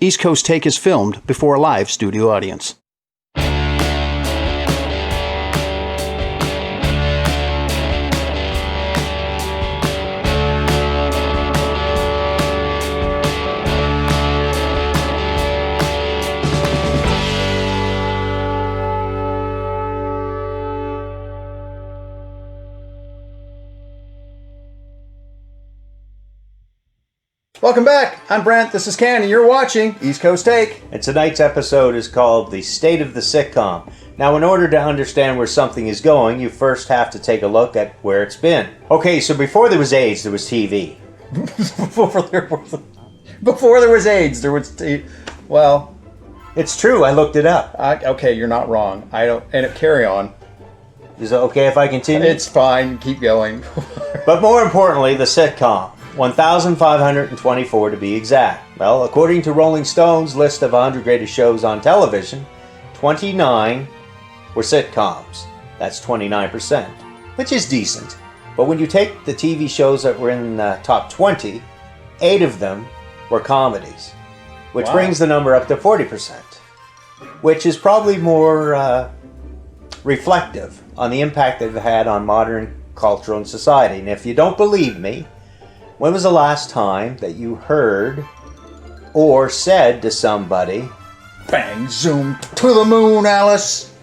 East Coast Take is filmed before a live studio audience. Welcome back. I'm Brent. This is Ken, and you're watching East Coast Take. And tonight's episode is called The State of the Sitcom. Now, in order to understand where something is going, you first have to take a look at where it's been. Okay, so before there was AIDS, there was TV. Before there was AIDS, there was well, it's true. I looked it up. Okay, you're not wrong. I don't. And carry on. Is it okay if I continue? It's fine. Keep going. But more importantly, the sitcom. 1,524 to be exact. Well, according to Rolling Stone's list of 100 greatest shows on television, 29 were sitcoms. That's 29%, which is decent. But when you take the TV shows that were in the top 20, 8 of them were comedies, which brings the number up to 40%, which is probably more reflective on the impact they've had on modern culture and society. And if you don't believe me, when was the last time that you heard or said to somebody, Bang, zoom, to the moon, Alice.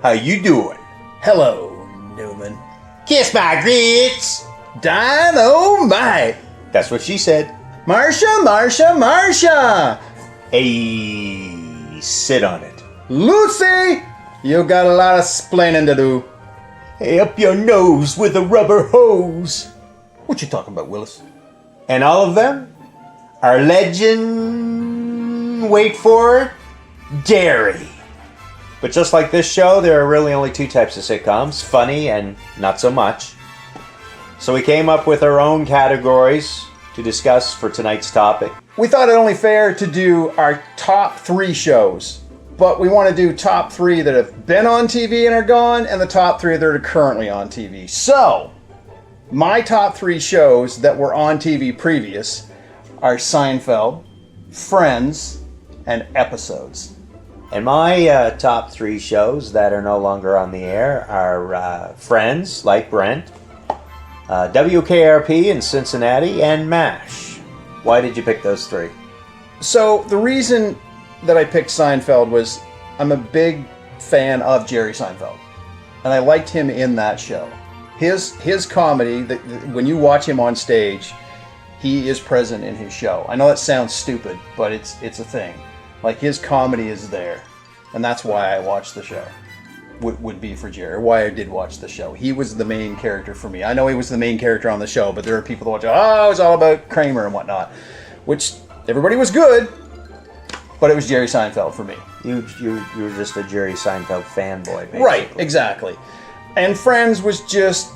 how you doing? Hello, Newman. Kiss my grits! Dynamite. That's what she said. Marsha, Marsha, Marsha. Hey, sit on it. Lucy, you got a lot of splaining to do. Hey, up your nose with a rubber hose. What you talking about, Willis? And all of them are legend, wait for it, dairy. But just like this show, there are really only 2 types of sitcoms, funny and not so much. So we came up with our own categories to discuss for tonight's topic. We thought it only fair to do our top 3 shows, but we want to do top 3 that have been on TV and are gone, and the top 3 that are currently on TV. So, my top 3 shows that were on TV previous are Seinfeld, Friends, and Episodes. And my top 3 shows that are no longer on the air are Friends, like Brent, WKRP in Cincinnati, and MASH. Why did you pick those 3? So the reason that I picked Seinfeld was I'm a big fan of Jerry Seinfeld, and I liked him in that show. His comedy, when you watch him on stage, he is present in his show. I know that sounds stupid, but it's a thing. Like, his comedy is there, and that's why I watched the show. Would be for Jerry, why I did watch the show. He was the main character for me. I know he was the main character on the show, but there are people that watch, it was all about Kramer and whatnot, which everybody was good, but it was Jerry Seinfeld for me. You were just a Jerry Seinfeld fanboy, basically. Right, exactly. And Friends was just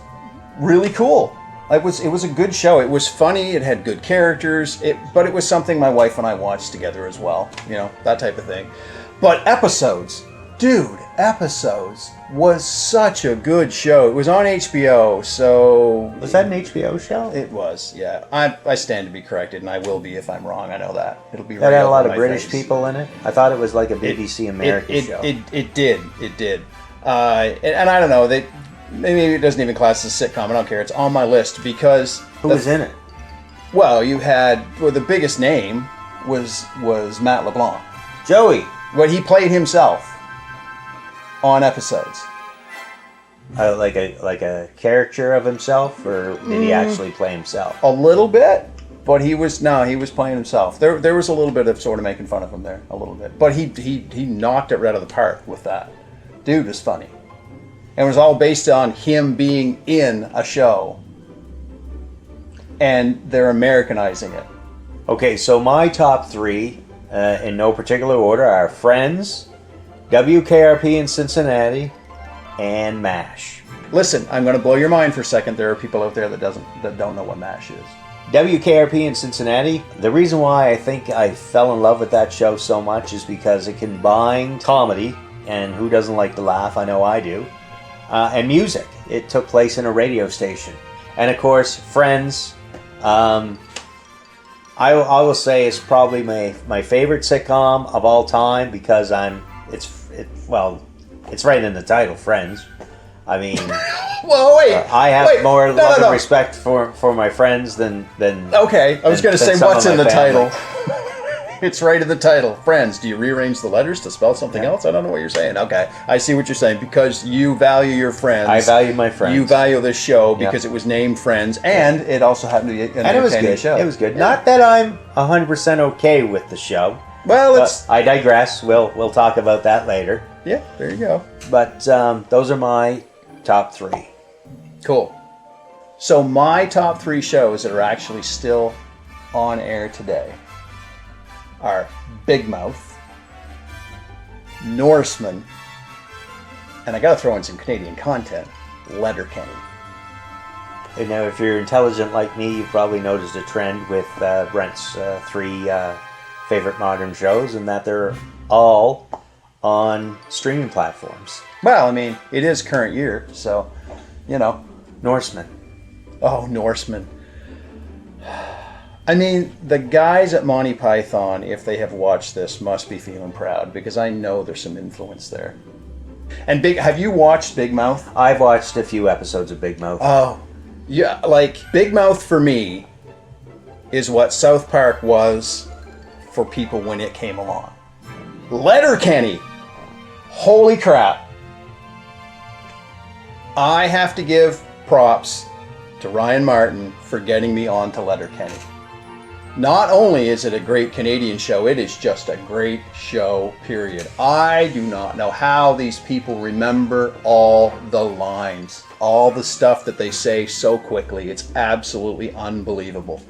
really cool. It was a good show. It was funny. It had good characters. But it was something my wife and I watched together as well. You know, that type of thing. But Episodes, Episodes was such a good show. It was on HBO, so... Was that an HBO show? It was, yeah. I stand to be corrected, and I will be if I'm wrong. I know that. It'll be right. That had a lot of my British face. people in it? I thought it was like a BBC American show. It did. And I don't know, maybe it doesn't even class as a sitcom. I don't care. It's on my list because... Who was in it? Well, the biggest name was Matt LeBlanc. Joey. But he played himself on Episodes. Like a caricature of himself, or did he actually play himself? A little bit, but he was playing himself. There was a little bit of sort of making fun of him there, a little bit. But he knocked it right out of the park with that. Dude was funny. And it was all based on him being in a show. And they're Americanizing it. Okay, so my top 3, in no particular order, are Friends, WKRP in Cincinnati, and MASH. Listen, I'm going to blow your mind for a second. There are people out there that don't know what MASH is. WKRP in Cincinnati, the reason why I think I fell in love with that show so much is because it combined comedy, and who doesn't like to laugh? I know I do. And music. It took place in a radio station. And of course, Friends. I I will say it's probably my favorite sitcom of all time because it's right in the title, Friends. I mean, well, wait. I have more love no. and respect for my friends than. Okay, I was going to say some what's of in my the family. title. It's right in the title. Friends. Do you rearrange the letters to spell something else? I don't know what you're saying. Okay, I see what you're saying. Because you value your friends. I value my friends. You value this show because it was named Friends, and it also happened to be an entertaining show. It was good. Yeah. Not that I'm 100% okay with the show. Well, I digress. We'll talk about that later. Yeah, there you go. But those are my top 3. Cool. So my top 3 shows that are actually still on air today are Big Mouth, Norseman, and I gotta throw in some Canadian content, Letterkenny. And now, if you're intelligent like me, you've probably noticed a trend with Brent's 3 favorite modern shows, and that they're all on streaming platforms. Well, I mean, it is current year, so, you know. Norseman. Oh, Norseman. I mean, the guys at Monty Python, if they have watched this, must be feeling proud because I know there's some influence there. And have you watched Big Mouth? I've watched a few episodes of Big Mouth. Oh, yeah. Like, Big Mouth for me is what South Park was for people when it came along. Letterkenny. Holy crap. I have to give props to Ryan Martin for getting me onto Letterkenny. Not only is it a great Canadian show, it is just a great show, period. I do not know how these people remember all the lines, all the stuff that they say so quickly. It's absolutely unbelievable.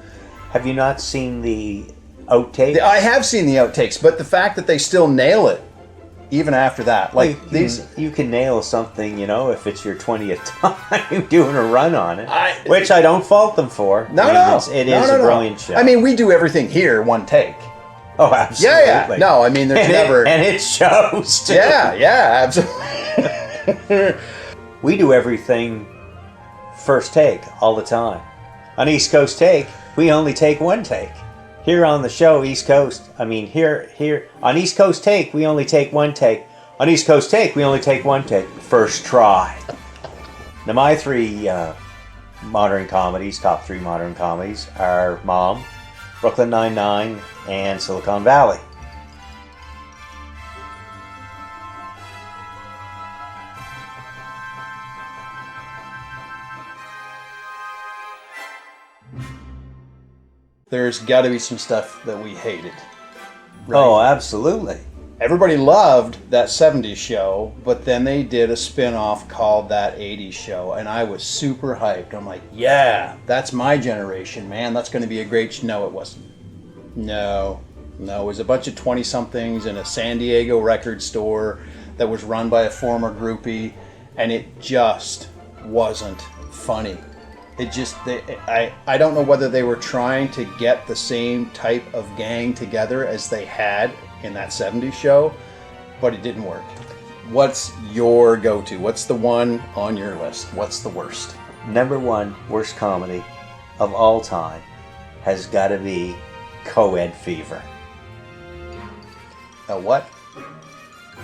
Have you not seen the outtakes? I have seen the outtakes, but the fact that they still nail it, even after that, like you can nail something, if it's your 20th time doing a run on it, which I don't fault them for. It is a brilliant show. I mean, we do everything here one take. Oh, absolutely. Yeah. No, I mean, there's never and it shows too. Yeah, absolutely. We do everything first take all the time. On East Coast Take, we only take one take. Here on the show, East Coast, here on East Coast Take, we only take one take. On East Coast Take, we only take one take. First try. Now, my 3 modern comedies, top 3 modern comedies, are Mom, Brooklyn Nine-Nine, and Silicon Valley. There's got to be some stuff that we hated. Right? Oh, absolutely. Everybody loved that 70s show, but then they did a spin-off called That 80s Show, and I was super hyped. I'm like, yeah, that's my generation, man. That's going to be a great show. No, it wasn't. No, it was a bunch of 20-somethings in a San Diego record store that was run by a former groupie, and it just wasn't funny. I don't know whether they were trying to get the same type of gang together as they had in that 70s show, but it didn't work. What's your go-to? What's the one on your list? What's the worst? Number 1 worst comedy of all time has got to be Co-Ed Fever. A what?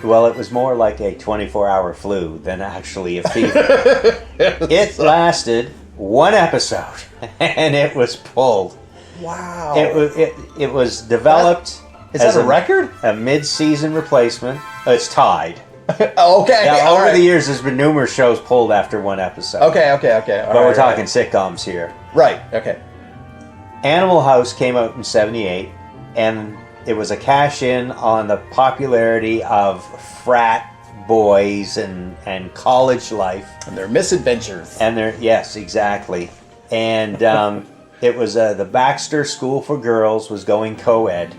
Well, it was more like a 24-hour flu than actually a fever. It lasted 1 episode, and it was pulled. Wow. It was developed Is that a record? A mid-season replacement. It's tied. Okay. Now, over the years, there's been numerous shows pulled after 1 episode. Okay. But we're talking sitcoms here. Right, okay. Animal House came out in 78, and it was a cash-in on the popularity of frat boys and college life. And their misadventures. Yes, exactly. And it was the Baxter School for Girls was going co-ed.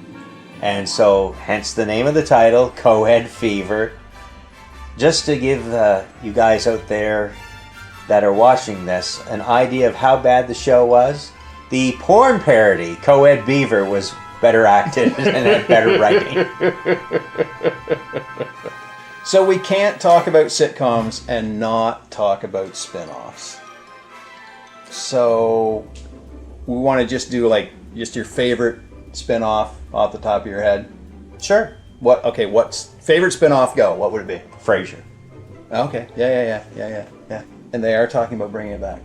And so, hence the name of the title, Co-Ed Fever. Just to give you guys out there that are watching this an idea of how bad the show was, the porn parody, Co-Ed Beaver, was better acted and had better writing. So we can't talk about sitcoms and not talk about spin-offs. So we want to just do like just your favorite spinoff off the top of your head? Sure. What's favorite spinoff? Go. What would it be? Frasier. Okay. Yeah. And they are talking about bringing it back.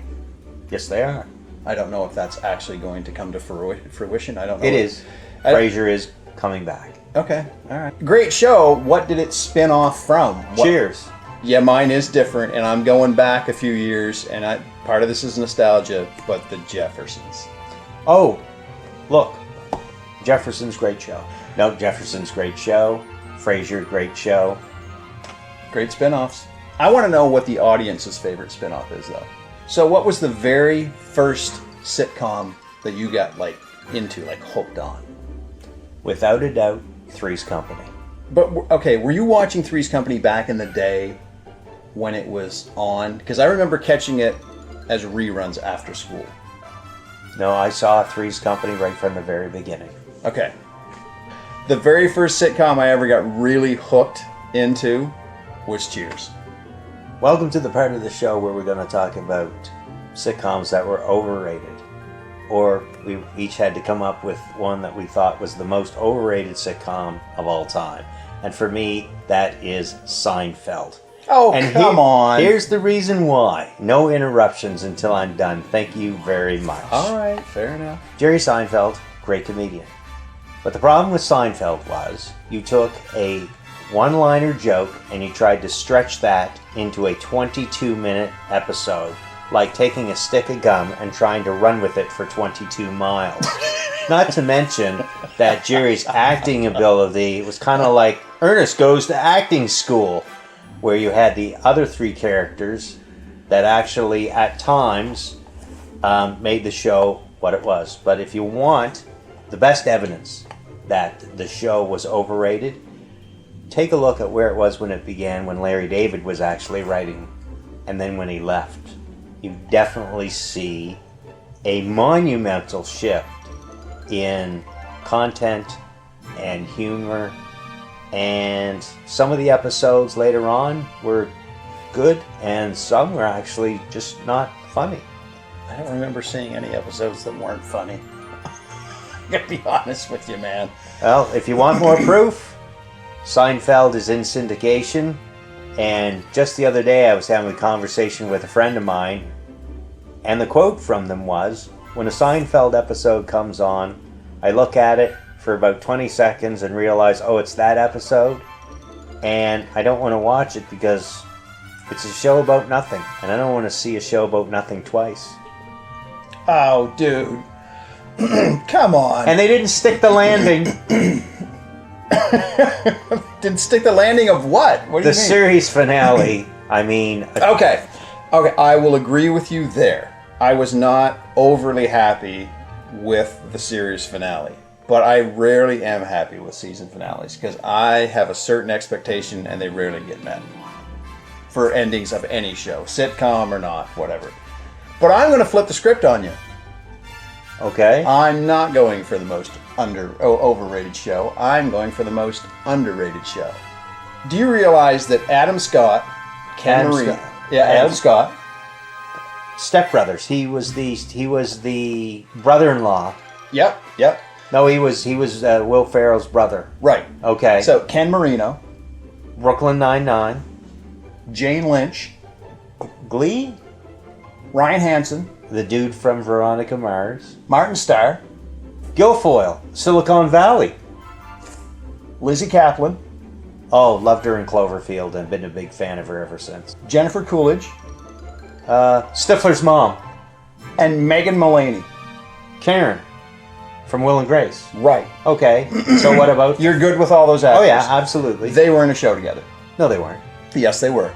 Yes, they are. I don't know if that's actually going to come to fruition. I don't know. It is. Frasier is coming back. Okay. All right. Great show. What did it spin off from? Cheers. Yeah, mine is different, and I'm going back a few years, and part of this is nostalgia, but the Jeffersons. Oh, look. Jefferson's great show. No, Jefferson's great show. Frasier, great show. Great spin-offs. I want to know what the audience's favorite spin-off is, though. So what was the very first sitcom that you got, into, hooked on? Without a doubt, Three's Company. But, okay, were you watching Three's Company back in the day when it was on? Because I remember catching it as reruns after school. No, I saw Three's Company right from the very beginning. Okay. The very first sitcom I ever got really hooked into was Cheers. Welcome to the part of the show where we're going to talk about sitcoms that were overrated. Or we each had to come up with one that we thought was the most overrated sitcom of all time. And for me, that is Seinfeld. Oh, come on. Here's the reason why. No interruptions until I'm done. Thank you very much. All right, fair enough. Jerry Seinfeld, great comedian. But the problem with Seinfeld was you took a one-liner joke and you tried to stretch that into a 22-minute episode, like taking a stick of gum and trying to run with it for 22 miles. Not to mention that Jerry's acting ability was kind of like Ernest Goes to Acting School, where you had the other three characters that actually, at times, made the show what it was. But if you want the best evidence that the show was overrated, take a look at where it was when it began, when Larry David was actually writing, and then when he left. You definitely see a monumental shift in content and humor, and some of the episodes later on were good, and some were actually just not funny. I don't remember seeing any episodes that weren't funny. I'm gonna be honest with you, man. Well, if you want more proof, Seinfeld is in syndication, and just the other day I was having a conversation with a friend of mine, and the quote from them was, when a Seinfeld episode comes on, I look at it for about 20 seconds and realize, oh, it's that episode, and I don't want to watch it because it's a show about nothing, and I don't want to see a show about nothing twice. Oh, dude. Come on. And they didn't stick the landing. Didn't stick the landing of what? What do you mean? The series finale, I mean... Okay, I will agree with you there. I was not overly happy with the series finale, but I rarely am happy with season finales because I have a certain expectation and they rarely get met for endings of any show, sitcom or not, whatever. But I'm going to flip the script on you. Okay. I'm not going for the most overrated show. I'm going for the most underrated show. Do you realize that Adam Scott, Ken Marino, Adam Scott, stepbrothers. He was the brother-in-law. Yep. No, he was Will Ferrell's brother. Right. Okay. So Ken Marino, Brooklyn Nine-Nine, Jane Lynch, Glee, Ryan Hansen, the dude from Veronica Mars, Martin Starr, Guilfoyle, Silicon Valley. Lizzie Kaplan. Oh, loved her in Cloverfield and been a big fan of her ever since. Jennifer Coolidge. Stifler's mom. And Megan Mullany. Karen from Will and Grace. Right. Okay. So what about... You're good with all those actors? Oh, yeah, absolutely. They were in a show together. No, they weren't. Yes, they were.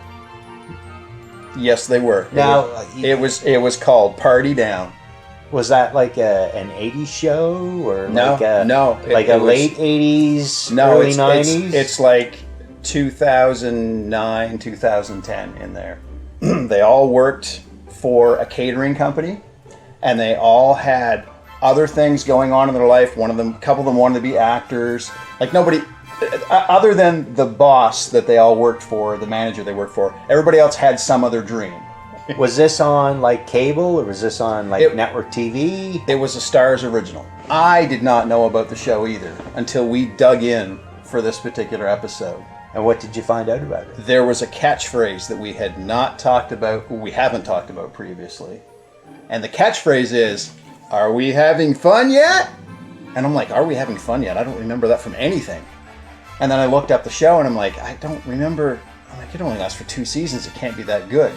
Yes, they were. Now... It was called Party Down. Was that like an 80s show? Or no, like a late 80s, early 90s? It's like 2009, 2010 in there. They all worked for a catering company, and they all had other things going on in their life. A couple of them wanted to be actors. Like nobody, other than the boss that they all worked for, the manager they worked for, everybody else had some other dream. Was this on like cable or was this on like network TV? It was a Starz original. I did not know about the show either until we dug in for this particular episode. And what did you find out about it? There was a catchphrase that we had not talked about, we haven't talked about previously. And the catchphrase is, "Are we having fun yet?" And I'm like, "Are we having fun yet? I don't remember that from anything." And then I looked up the show and I'm like, I don't remember. I'm like, it only lasts for 2 seasons. It can't be that good.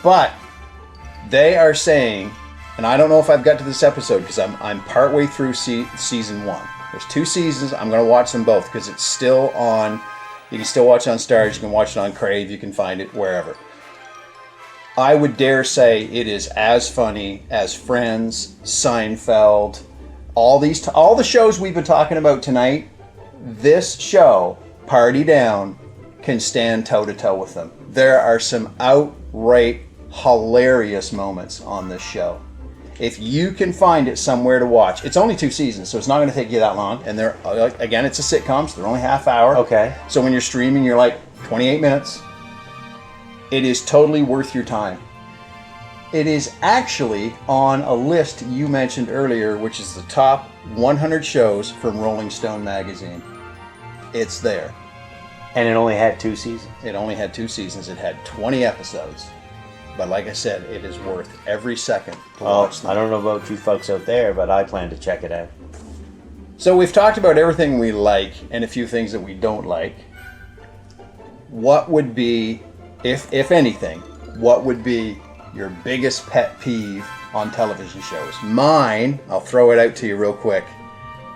But they are saying, and I don't know if I've got to this episode because I'm partway through season 1. There's 2 seasons. I'm going to watch them both because it's still on. You can still watch it on Starz. You can watch it on Crave. You can find it wherever. I would dare say it is as funny as Friends, Seinfeld, all the shows we've been talking about tonight. This show, Party Down, can stand toe-to-toe with them. There are some outright hilarious moments on this show. If you can find it somewhere to watch, it's only 2 seasons, so it's not going to take you that long. And they're, again, it's a sitcom, so they're only half hour. Okay. So when you're streaming, you're like 28 minutes. It is totally worth your time. It is actually on a list you mentioned earlier, which is the top 100 shows from Rolling Stone magazine. It's there. And it only had 2 seasons? It only had 2 seasons. It had 20 episodes. But like I said, it is worth every second to watch them. I don't know about you folks out there, but I plan to check it out. So we've talked about everything we like and a few things that we don't like. What would be, if anything, what would be your biggest pet peeve on television shows? Mine, I'll throw it out to you real quick,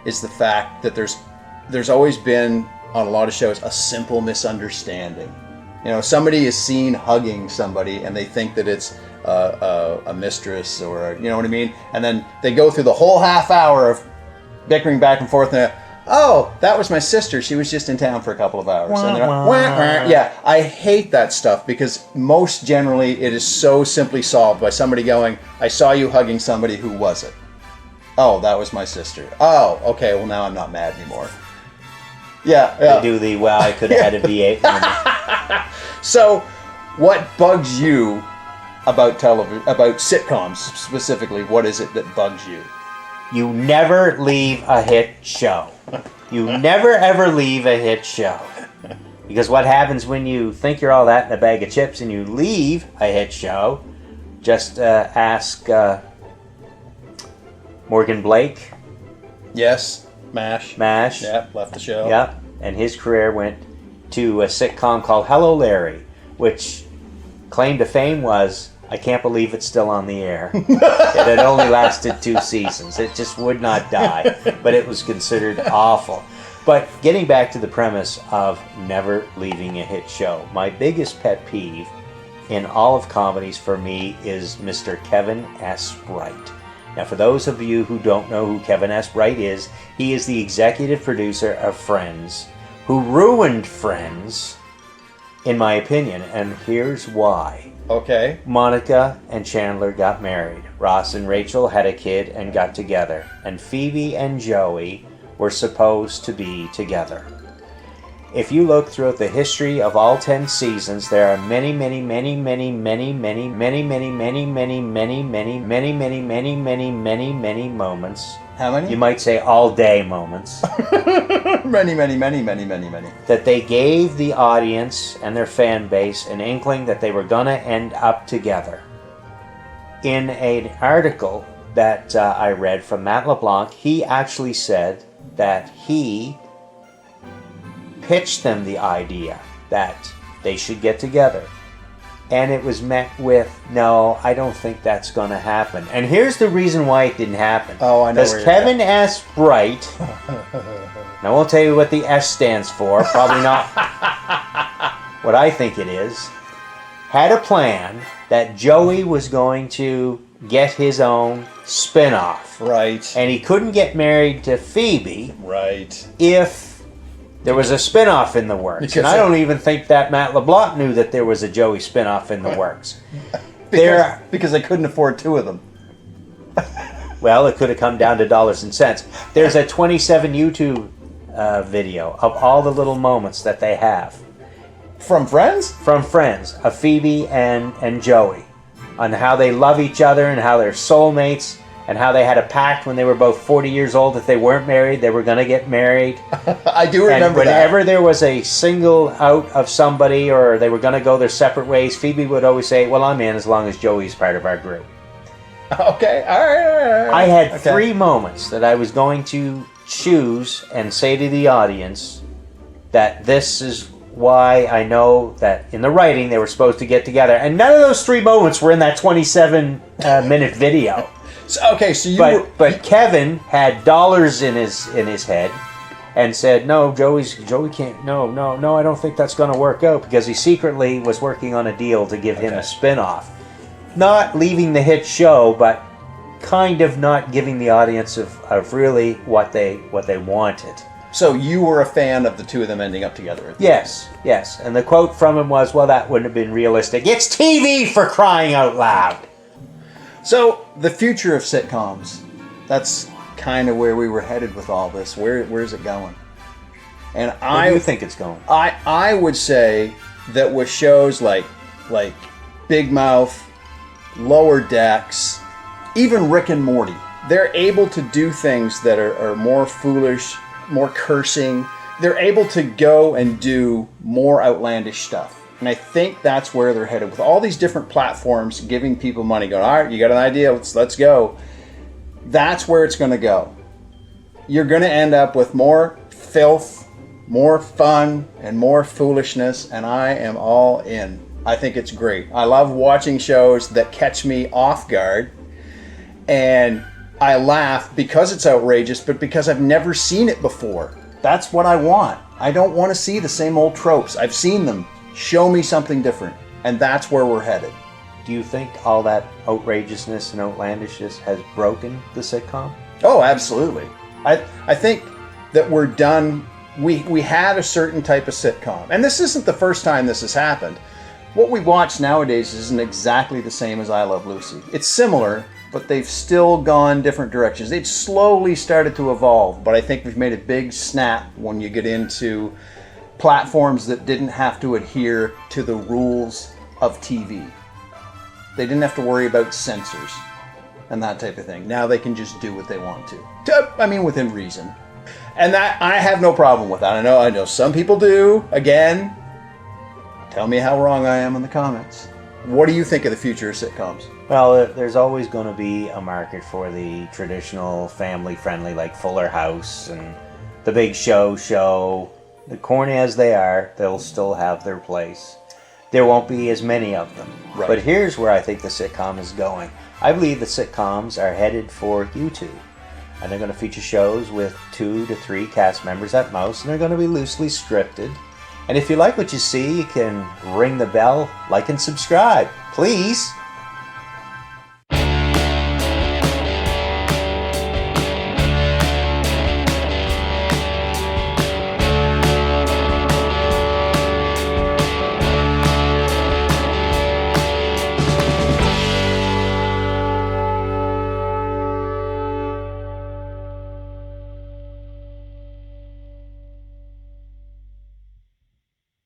is the fact that there's always been, on a lot of shows, a simple misunderstanding. You know, somebody is seen hugging somebody and they think that it's a mistress or, you know what I mean? And then they go through the whole half hour of bickering back and forth and oh, that was my sister. She was just in town for a couple of hours. And they're like, wah, wah. Yeah, I hate that stuff because most generally it is so simply solved by somebody going, I saw you hugging somebody, who was it? Oh, that was my sister. Oh, okay, well now I'm not mad anymore. Yeah. They do the, well, I could have had a V8. So, what bugs you about about sitcoms specifically? What is it that bugs you? You never leave a hit show. You never ever leave a hit show. Because what happens when you think you're all that in a bag of chips and you leave a hit show? Just ask Morgan Blake. Yes, MASH. MASH. Yep, left the show. Yep, and his career went to a sitcom called Hello Larry, which claim to fame was, I can't believe it's still on the air. It had only lasted 2 seasons. It just would not die, but it was considered awful. But getting back to the premise of never leaving a hit show, my biggest pet peeve in all of comedies for me is Mr. Kevin S. Bright. Now, for those of you who don't know who Kevin S. Bright is, he is the executive producer of Friends, who ruined Friends, in my opinion, and here's why. Okay. Monica and Chandler got married. Ross and Rachel had a kid and got together. And Phoebe and Joey were supposed to be together. If you look throughout the history of all 10 seasons, there are many moments. How many? You might say all day moments. many. That they gave the audience and their fan base an inkling that they were going to end up together. In an article that I read from Matt LeBlanc, he actually said that he pitched them the idea that they should get together. And it was met with, no, I don't think that's going to happen. And here's the reason why it didn't happen. Oh, I know. Because Kevin S. Bright, and I won't tell you what the S stands for, probably not what I think it is, had a plan that Joey was going to get his own spinoff. Right. And he couldn't get married to Phoebe. Right. If there was a spinoff in the works. Because and I don't even think that Matt LeBlanc knew that there was a Joey spinoff in the works. Because they couldn't afford 2 of them. Well, it could have come down to dollars and cents. There's a 27 YouTube video of all the little moments that they have. From Friends? From Friends, of Phoebe and Joey, on how they love each other and how they're soulmates, and how they had a pact when they were both 40 years old. If they weren't married, they were going to get married. I do remember and whenever there was a single out of somebody or they were going to go their separate ways, Phoebe would always say, well, I'm in as long as Joey's part of our group. Okay, all right. I had 3 moments that I was going to choose and say to the audience that this is why I know that in the writing they were supposed to get together. And none of those 3 moments were in that 27-minute video. So But Kevin had dollars in his head and said, no, Joey can't, no, I don't think that's going to work out, because he secretly was working on a deal to give him a spinoff. Not leaving the hit show, but kind of not giving the audience of really what they wanted. So you were a fan of the 2 of them ending up together? Yes. And the quote from him was, well, that wouldn't have been realistic. It's TV, for crying out loud. So, the future of sitcoms, that's kind of where we were headed with all this. Where's it going? And Where do you think it's going? I would say that with shows like Big Mouth, Lower Decks, even Rick and Morty, they're able to do things that are more foolish, more cursing. They're able to go and do more outlandish stuff. And I think that's where they're headed with all these different platforms, giving people money, going, all right, you got an idea, let's go. That's where it's going to go. You're going to end up with more filth, more fun, and more foolishness, and I am all in. I think it's great. I love watching shows that catch me off guard, and I laugh because it's outrageous, but because I've never seen it before. That's what I want. I don't want to see the same old tropes. I've seen them. Show me something different. And that's where we're headed. Do you think all that outrageousness and outlandishness has broken the sitcom? Oh, absolutely. I think that we're done. We had a certain type of sitcom. And this isn't the first time this has happened. What we watch nowadays isn't exactly the same as I Love Lucy. It's similar, but they've still gone different directions. They've slowly started to evolve, but I think we've made a big snap when you get into platforms that didn't have to adhere to the rules of TV. They didn't have to worry about censors and that type of thing. Now they can just do what they want to. I mean, within reason. And that, I have no problem with that. I know some people do. Again, tell me how wrong I am in the comments. What do you think of the future of sitcoms? Well, there's always going to be a market for the traditional family-friendly, like Fuller House and The Big Show. The corny as they are, they'll still have their place. There won't be as many of them. Right. But here's where I think the sitcom is going. I believe the sitcoms are headed for YouTube. And they're going to feature shows with 2 to 3 cast members at most, and they're going to be loosely scripted. And if you like what you see, you can ring the bell, like and subscribe. Please!